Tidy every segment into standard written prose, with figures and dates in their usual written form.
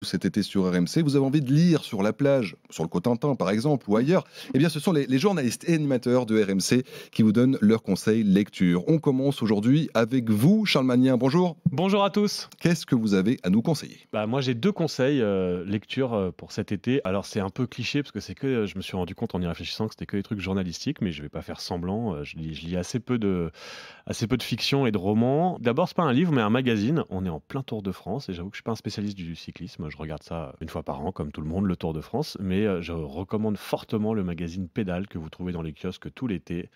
cet été sur RMC, vous avez envie de lire sur la plage, sur le Cotentin par exemple, ou ailleurs, eh bien ce sont les journalistes et animateurs de RMC qui vous donnent leurs conseils lecture. On commence aujourd'hui avec vous, Charles Magnien. Bonjour. Bonjour à tous. Qu'est-ce que vous avez à nous conseiller? Bah, moi, j'ai 2 conseils, lecture, pour cet été. Alors c'est un peu cliché parce que c'est que, je me suis rendu compte en y réfléchissant que c'était que des trucs journalistiques, mais je vais pas faire semblant, je lis assez peu de fiction et de romans. D'abord, c'est pas un livre, mais un magazine. On est en plein Tour de France et j'avoue que je suis pas un spécialiste du cyclisme. Je regarde ça une fois par an comme tout le monde, le Tour de France, mais je recommande fortement le magazine Pédale que vous trouvez dans les kiosques tout l'été,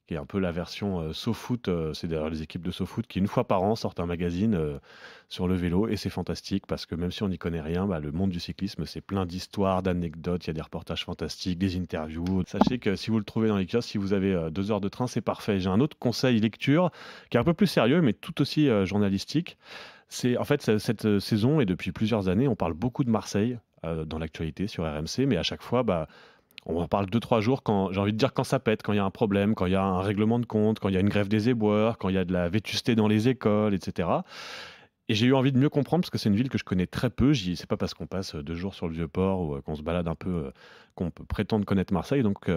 qui est un peu la version, SoFoot, c'est d'ailleurs les équipes de SoFoot qui, une fois par an, sortent un magazine, sur le vélo et c'est fantastique parce que même si on n'y connaît rien, bah, le monde du cyclisme, c'est plein d'histoires, d'anecdotes, il y a des reportages fantastiques, des interviews. Sachez que si vous le trouvez dans les kiosques, si vous avez, 2 heures de train, c'est parfait. J'ai un autre conseil lecture qui est un peu plus sérieux mais tout aussi, journalistique. C'est en fait, cette saison et depuis plusieurs années, on parle beaucoup de Marseille, dans l'actualité sur RMC, mais à chaque fois, bah, on en parle 2 3 jours quand j'ai envie de dire quand ça pète, quand il y a un problème, quand il y a un règlement de compte, quand il y a une grève des éboueurs, quand il y a de la vétusté dans les écoles et cetera. Et j'ai eu envie de mieux comprendre parce que c'est une ville que je connais très peu. C'est pas parce qu'on passe 2 jours sur le Vieux-Port ou, qu'on se balade un peu, qu'on peut prétendre connaître Marseille. Donc,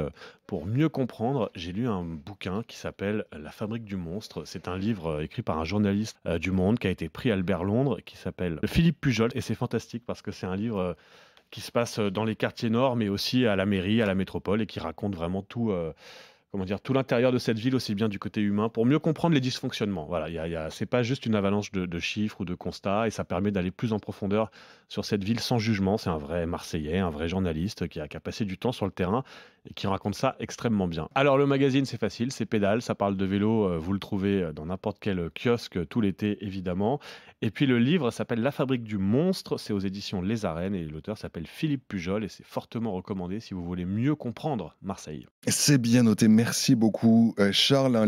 pour mieux comprendre, j'ai lu un bouquin qui s'appelle «La fabrique du monstre». C'est un livre, écrit par un journaliste, du Monde qui a été prix Albert Londres, qui s'appelle Philippe Pujol et c'est fantastique parce que c'est un livre, qui se passe, dans les quartiers nord, mais aussi à la mairie, à la métropole et qui raconte vraiment tout, comment dire? Tout l'intérieur de cette ville, aussi bien du côté humain, pour mieux comprendre les dysfonctionnements. Voilà, il y a c'est pas juste une avalanche de chiffres ou de constats et ça permet d'aller plus en profondeur sur cette ville sans jugement. C'est un vrai Marseillais, un vrai journaliste qui a passé du temps sur le terrain et qui raconte ça extrêmement bien. Alors le magazine, c'est facile, c'est Pédale, ça parle de vélo, vous le trouvez, dans n'importe quel kiosque, tout l'été évidemment. Et puis le livre s'appelle «La fabrique du monstre», c'est aux éditions Les Arènes et l'auteur s'appelle Philippe Pujol et c'est fortement recommandé si vous voulez mieux comprendre Marseille. C'est bien noté, merci beaucoup, Charles. Un